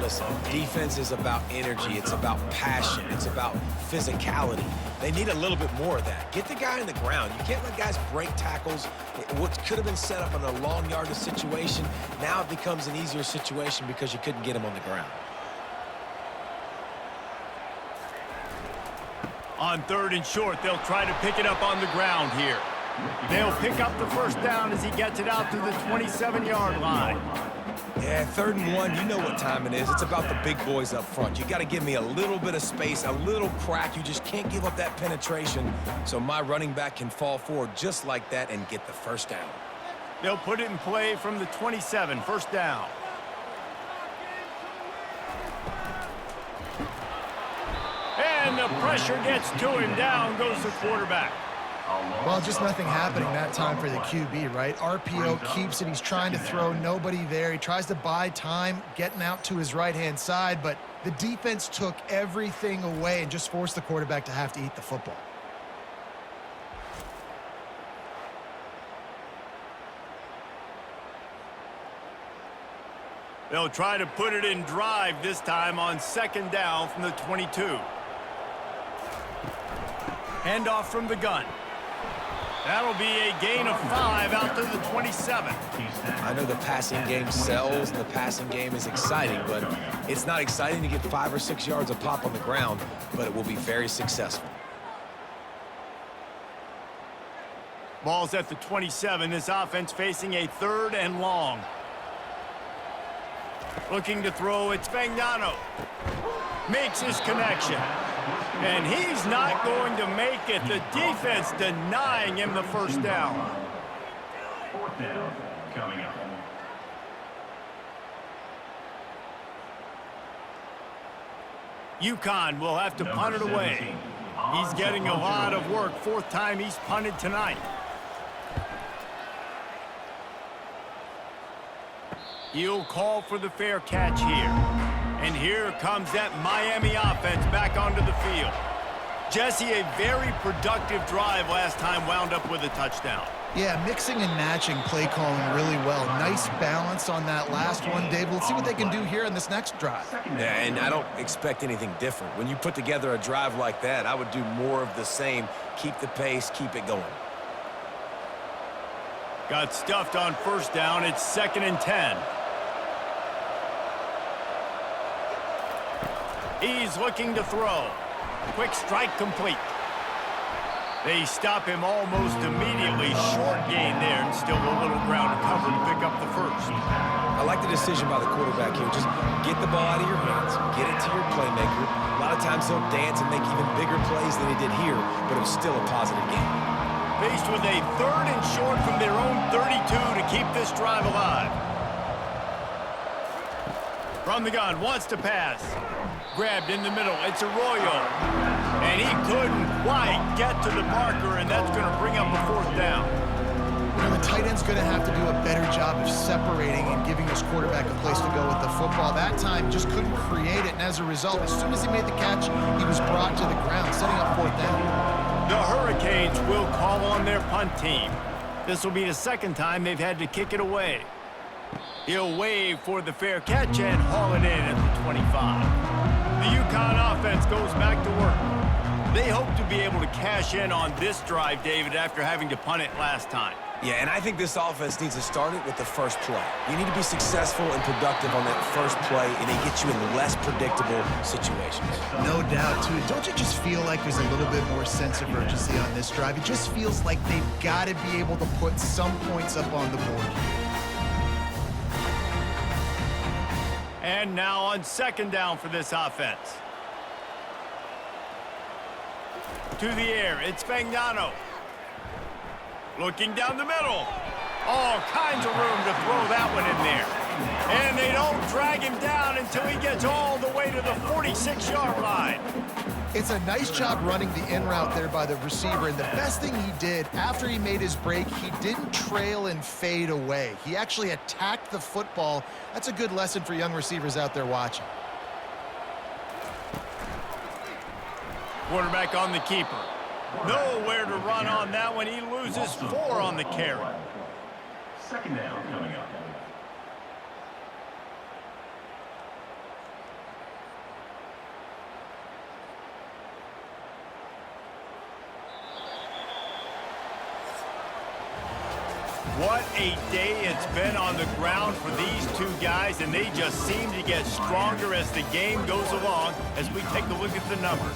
Listen, defense is about energy. It's about passion. It's about physicality. They need a little bit more of that. Get the guy on the ground. You can't let guys break tackles. What could have been set up in a long yardage situation, now it becomes an easier situation because you couldn't get him on the ground. On 3rd and short, they'll try to pick it up on the ground here. They'll pick up the 1st down as he gets it out to the 27-yard line. Yeah, 3rd and 1, you know what time it is. It's about the big boys up front. You got to give me a little bit of space, a little crack. You just can't give up that penetration so my running back can fall forward just like that and get the 1st down. They'll put it in play from the 27, 1st down. And the pressure gets to him. Down goes the quarterback. Well, just nothing happening that time for the QB, right? RPO keeps it. He's trying to throw, nobody there. He tries to buy time, getting out to his right-hand side, but the defense took everything away and just forced the quarterback to have to eat the football. They'll try to put it in drive this time on 2nd down from the 22. Handoff from the gun. That'll be a gain of 5 out to the 27. I know the passing game sells and the passing game is exciting, but it's not exciting to get 5 or 6 yards of pop on the ground, but it will be very successful. Ball's at the 27. This offense facing a 3rd and long. Looking to throw, it's Fagnano. Makes his connection. And he's not going to make it. The defense denying him the first down. Fourth down coming up. UConn will have to punt it away. He's getting a lot of work. Fourth time he's punted tonight. He'll call for the fair catch here. And here comes that Miami offense back onto the field. Jesse, a very productive drive last time wound up with a touchdown. Yeah, mixing and matching play calling really well. Nice balance on that last one, Dave. Let's see what they can do here in this next drive. Yeah, and I don't expect anything different. When you put together a drive like that, I would do more of the same. Keep the pace, keep it going. Got stuffed on first down. It's 2nd and 10. He's looking to throw. Quick strike complete. They stop him almost immediately. Short gain there, and still a little ground to cover to pick up the first. I like the decision by the quarterback here. Just get the ball out of your hands, get it to your playmaker. A lot of times he'll dance and make even bigger plays than he did here, but it was still a positive game. Faced with a 3rd and short from their own 32 to keep this drive alive. From the gun, wants to pass. Grabbed in the middle, it's Arroyo. And he couldn't quite get to the marker, and that's going to bring up a 4th down. You know, the tight end's going to have to do a better job of separating and giving his quarterback a place to go with the football. That time just couldn't create it, and as a result, as soon as he made the catch, he was brought to the ground, setting up 4th down. The Hurricanes will call on their punt team. This will be the 2nd time they've had to kick it away. He'll wave for the fair catch and haul it in at the 25. The UConn offense goes back to work. They hope to be able to cash in on this drive, David, after having to punt it last time. Yeah, and I think this offense needs to start it with the first play. You need to be successful and productive on that first play, and it gets you in less predictable situations. No doubt, too. Don't you just feel like there's a little bit more sense of urgency on this drive? It just feels like they've got to be able to put some points up on the board here. And now on 2nd down for this offense. To the air, it's Fagnano. Looking down the middle. All kinds of room to throw that one in there. And they don't drag him down until he gets all the way to the 46-yard line. It's a nice job running the in route there by the receiver, and the best thing he did after he made his break, he didn't trail and fade away. He actually attacked the football. That's a good lesson for young receivers out there watching. Quarterback on the keeper. Nowhere to run on that one. He loses 4 on the carry. 2nd down coming up. What a day it's been on the ground for these two guys, and they just seem to get stronger as the game goes along as we take a look at the numbers.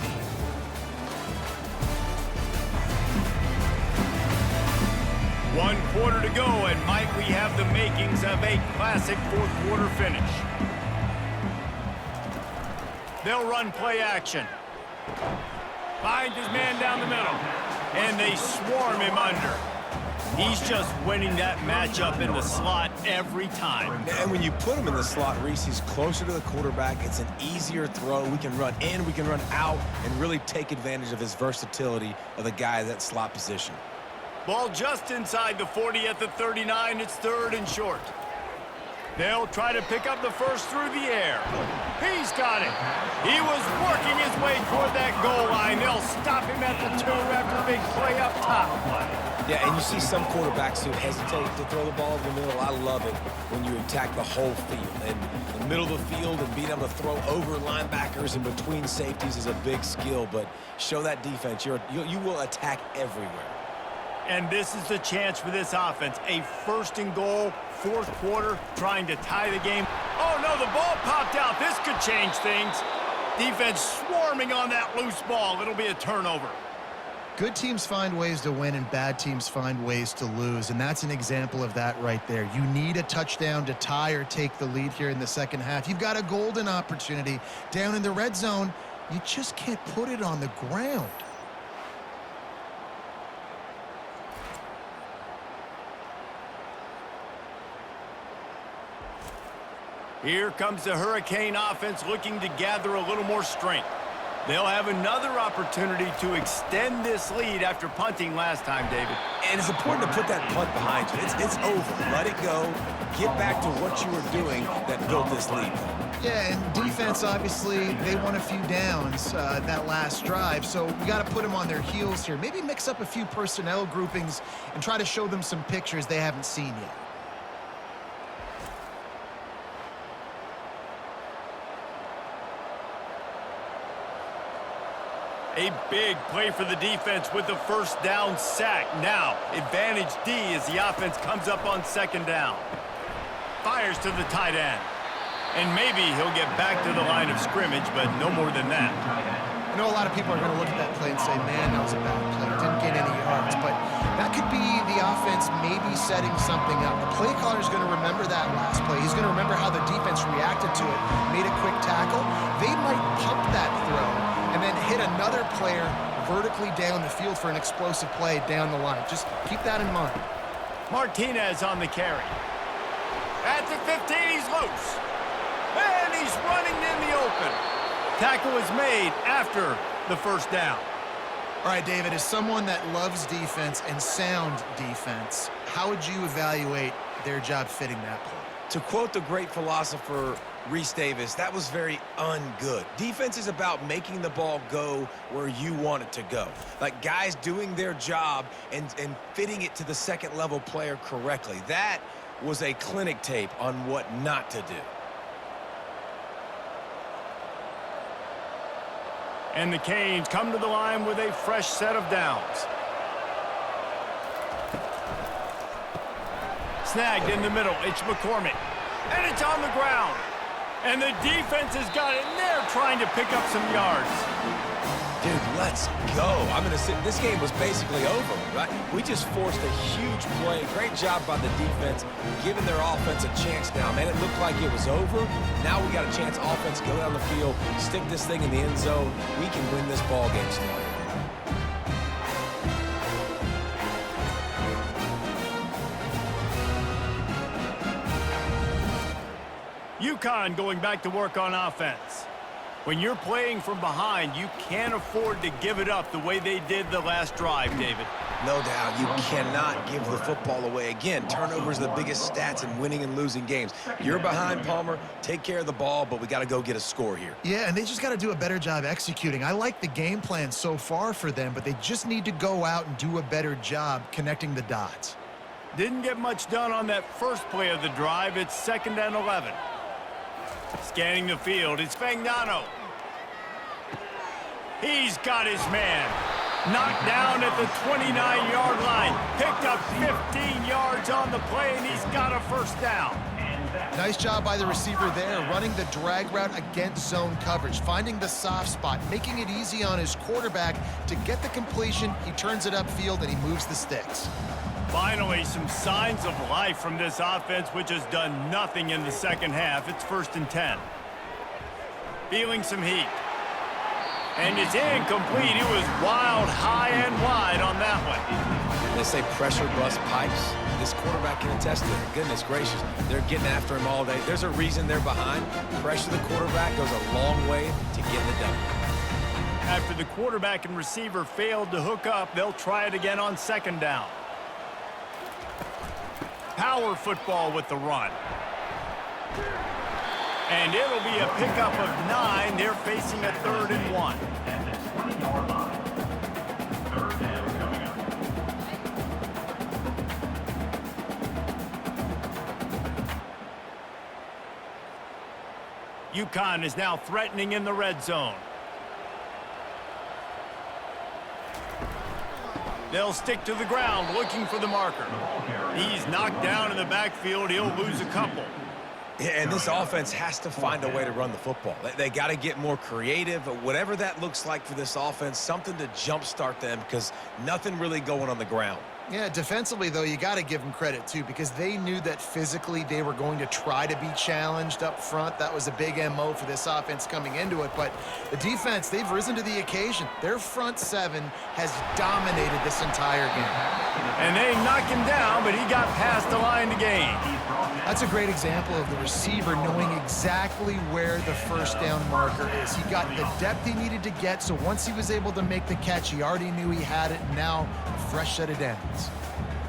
One quarter to go, and might we have the makings of a classic 4th quarter finish. They'll run play action. Finds his man down the middle, and they swarm him under. He's just winning that matchup in the slot every time. And when you put him in the slot, Reese, he's closer to the quarterback. It's an easier throw. We can run in, we can run out, and really take advantage of his versatility of the guy at that slot position. Ball just inside the 40 at the 39. It's 3rd and short. They'll try to pick up the first through the air. He's got it. He was working his way toward that goal line. They'll stop him at the 2 after a big play up top. Yeah, and you see some quarterbacks who hesitate to throw the ball in the middle. I love it when you attack the whole field. And the middle of the field and being able to throw over linebackers and between safeties is a big skill. But show that defense. You will attack everywhere. And this is the chance for this offense. A 1st and goal, 4th quarter, trying to tie the game. Oh, no, the ball popped out. This could change things. Defense swarming on that loose ball. It'll be a turnover. Good teams find ways to win, and bad teams find ways to lose, and that's an example of that right there. You need a touchdown to tie or take the lead here in the 2nd half. You've got a golden opportunity down in the red zone. You just can't put it on the ground. Here comes the Hurricane offense looking to gather a little more strength. They'll have another opportunity to extend this lead after punting last time, David. And it's important to put that punt behind you. It's over. Let it go. Get back to what you were doing that built this lead. Yeah, and defense, obviously, they won a few downs that last drive, so we got to put them on their heels here. Maybe mix up a few personnel groupings and try to show them some pictures they haven't seen yet. A big play for the defense with the first down sack. Now, advantage D as the offense comes up on second down. Fires to the tight end. And maybe he'll get back to the line of scrimmage, but no more than that. I know a lot of people are going to look at that play and say, man, that was a bad play. Didn't get any yards. But that could be the offense maybe setting something up. The play caller is going to remember that last play. He's going to remember how the defense reacted to it, made a quick tackle. They might pump that throw and then hit another player vertically down the field for an explosive play down the line. Just keep that in mind. Martinez on the carry. At the 15, he's loose. And he's running in the open. Tackle is made after the first down. All right, David, as someone that loves defense and sound defense, how would you evaluate their job fitting that play? To quote the great philosopher Reese Davis, that was very ungood. Defense is about making the ball go where you want it to go. Like guys doing their job and fitting it to the second-level player correctly. That was a clinic tape on what not to do. And the Canes come to the line with a fresh set of downs. Snagged in the middle, it's McCormick. And it's on the ground. And the defense has got it, and they're trying to pick up some yards. Dude, let's go. I'm going to say this game was basically over, right? We just forced a huge play. Great job by the defense, giving their offense a chance now. Man, it looked like it was over. Now we got a chance. Offense, go down the field, stick this thing in the end zone. We can win this ball game still. UConn going back to work on offense. When you're playing from behind, you can't afford to give it up the way they did the last drive, David. No doubt, you cannot give the football away. Again, turnovers are the biggest stats in winning and losing games. You're behind, Palmer. Take care of the ball, but we got to go get a score here. Yeah, and they just got to do a better job executing. I like the game plan so far for them, but they just need to go out and do a better job connecting the dots. Didn't get much done on that first play of the drive. It's 2nd and 11. Scanning the field, it's Fagnano. He's got his man. Knocked down at the 29-yard line. Picked up 15 yards on the play, and he's got a first down. Nice job by the receiver there, running the drag route against zone coverage, finding the soft spot, making it easy on his quarterback to get the completion. He turns it upfield, and he moves the sticks. Finally, some signs of life from this offense, which has done nothing in the second half. It's 1st and 10. Feeling some heat. And it's incomplete. It was wild, high and wide on that one. They say pressure bust pipes. This quarterback can attest to it. Goodness gracious. They're getting after him all day. There's a reason they're behind. Pressure the quarterback goes a long way to getting it done. After the quarterback and receiver failed to hook up, they'll try it again on 2nd down. Power football with the run. And it'll be a pickup of 9. They're facing a 3rd and 1. At the 20-yard line. 3rd down coming up. UConn is now threatening in the red zone. They'll stick to the ground looking for the marker. He's knocked down in the backfield. He'll lose a couple. Yeah, and this offense has to find a way to run the football. They got to get more creative. Whatever that looks like for this offense, something to jumpstart them because nothing really going on the ground. Yeah, defensively, though, you got to give them credit, too, because they knew that physically they were going to try to be challenged up front. That was a big MO for this offense coming into it. But the defense, they've risen to the occasion. Their front seven has dominated this entire game. And they knocked him down, but he got past the line to gain. That's a great example of the receiver knowing exactly where the first down marker is. He got the depth he needed to get, so once he was able to make the catch, he already knew he had it, and now a fresh set of downs.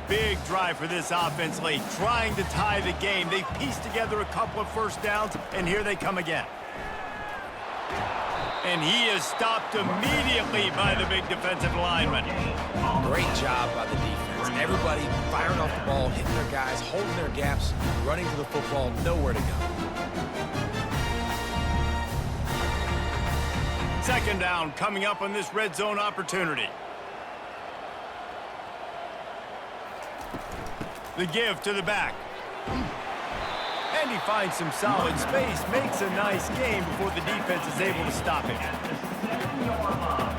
Big drive for this offense late, trying to tie the game. They pieced together a couple of first downs, and here they come again. And he is stopped immediately by the big defensive lineman. Great job by the defense. Everybody firing off the ball, hitting their guys, holding their gaps, running to the football, nowhere to go. Second down coming up on this red zone opportunity. The give to the back. And he finds some solid space, makes a nice gain before the defense is able to stop him. At the 7-yard line.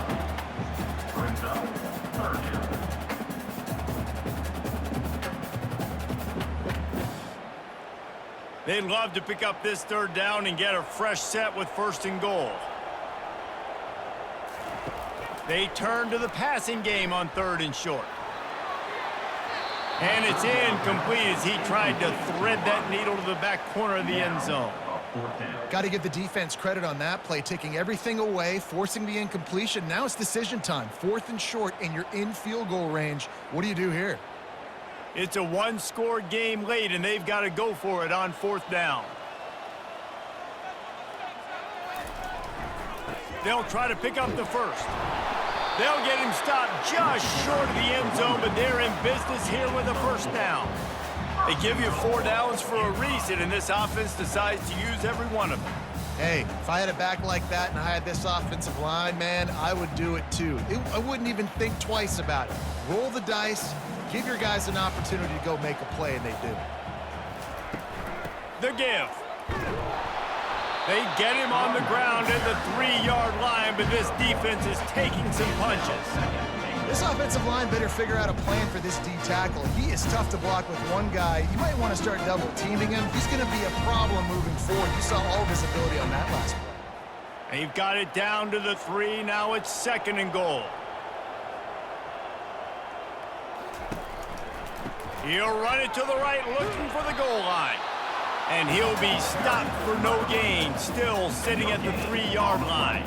Brings up third down. They'd love to pick up this third down and get a fresh set with first and goal. They turn to the passing game on third and short. And it's incomplete as he tried to thread that needle to the back corner of the end zone. Got to give the defense credit on that play, taking everything away, forcing the incompletion. Now it's decision time. Fourth and short, and you're in field goal range. What do you do here? It's a one-score game late, and they've got to go for it on fourth down. They'll try to pick up the first. They'll get him stopped just short of the end zone, but they're in business here with a first down. They give you 4 downs for a reason, and this offense decides to use every one of them. Hey, if I had a back like that and I had this offensive line, man, I would do it too. I wouldn't even think twice about it. Roll the dice, give your guys an opportunity to go make a play, and they do. The give. They get him on the ground at the 3-yard line, but this defense is taking some punches. This offensive line better figure out a plan for this D tackle. He is tough to block with one guy. You might want to start double-teaming him. He's going to be a problem moving forward. You saw all of his ability on that last play. They've got it down to the 3. Now it's second and goal. He'll run it to the right, looking for the goal line. And he'll be stopped for no gain, still sitting at the 3-yard line.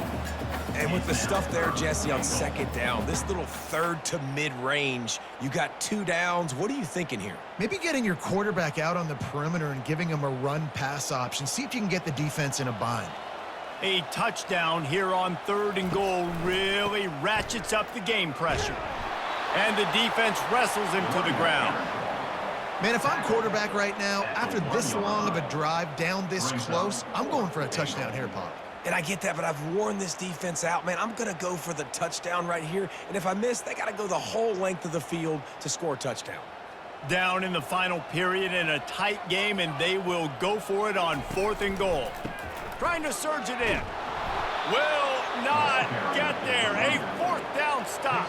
And with the stuff there, Jesse, on second down, this little third to mid-range, you got 2 downs. What are you thinking here? Maybe getting your quarterback out on the perimeter and giving him a run-pass option. See if you can get the defense in a bind. A touchdown here on third and goal really ratchets up the game pressure. And the defense wrestles him to the ground. Man, if I'm quarterback right now, after this long of a drive down this close, I'm going for a touchdown here, Pop. And I get that, but I've worn this defense out, man. I'm going to go for the touchdown right here. And if I miss, they got to go the whole length of the field to score a touchdown. Down in the final period in a tight game, and they will go for it on fourth and goal. Trying to surge it in. Will not get there. A fourth down stop.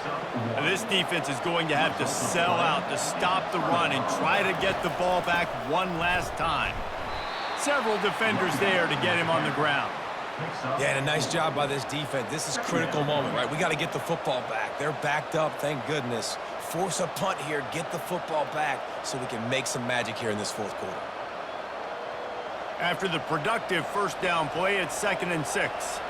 And this defense is going to have to sell out to stop the run and try to get the ball back one last time. Several defenders there to get him on the ground. Yeah, and a nice job by this defense. This is a critical moment, right? We got to get the football back. They're backed up, thank goodness. Force a punt here, get the football back so we can make some magic here in this fourth quarter. After the productive first down play, it's 2nd and 6.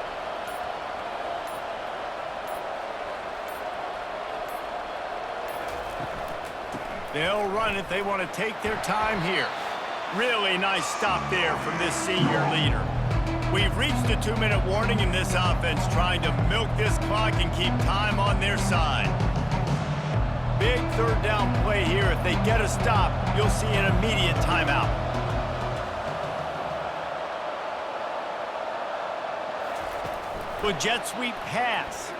They'll run it. They want to take their time here. Really nice stop there from this senior leader. We've reached a 2-minute warning in this offense, trying to milk this clock and keep time on their side. Big third down play here. If they get a stop, you'll see an immediate timeout. The jet sweep pass.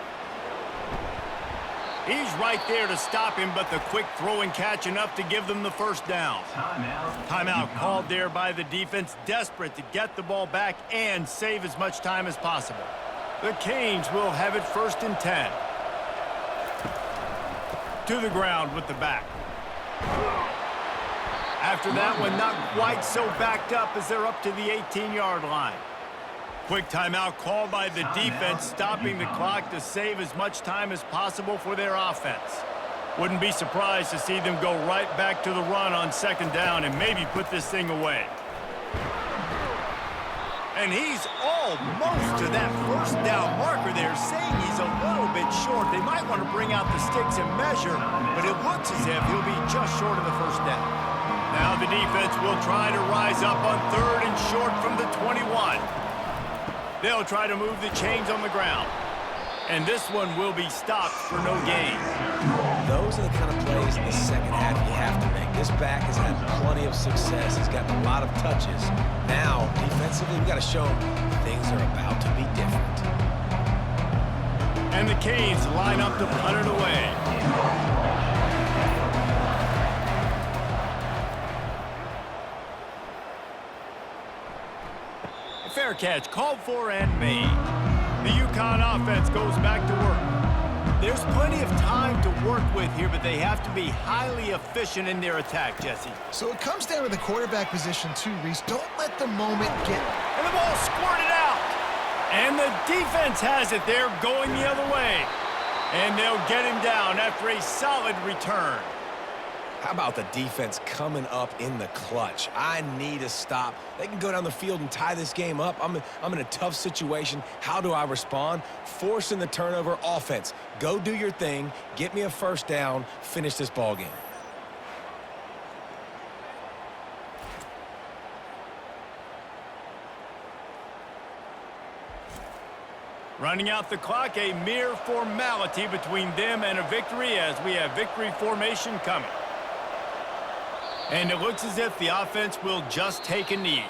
He's right there to stop him, but the quick throw and catch enough to give them the first down. Timeout called there by the defense, desperate to get the ball back and save as much time as possible. The Canes will have it 1st and 10. to the ground with the back. After that one, not quite so backed up as they're up to the 18-yard line. Quick timeout called by the defense, stopping the clock to save as much time as possible for their offense. Wouldn't be surprised to see them go right back to the run on second down and maybe put this thing away. And he's almost to that first down marker there, saying he's a little bit short. They might want to bring out the sticks and measure, but it looks as if he'll be just short of the first down. Now the defense will try to rise up on 3rd and short from the 21. They'll try to move the chains on the ground. And this one will be stopped for no gain. Those are the kind of plays in the second half you have to make. This back has had plenty of success. He's gotten a lot of touches. Now, defensively, we've got to show him things are about to be different. And the Canes line up to punt it away. Fair catch, called for and made. The UConn offense goes back to work. There's plenty of time to work with here, but they have to be highly efficient in their attack, Jesse. So it comes down to the quarterback position too, Reese. Don't let the moment get... And the ball squirted out. And the defense has it there going the other way. And they'll get him down after a solid return. How about the defense coming up in the clutch? I need a stop. They can go down the field and tie this game up. I'm in a tough situation. How do I respond? Forcing the turnover. Offense, go do your thing. Get me a first down. Finish this ball game. Running out the clock, a mere formality between them and a victory as we have victory formation coming. And it looks as if the offense will just take a knee.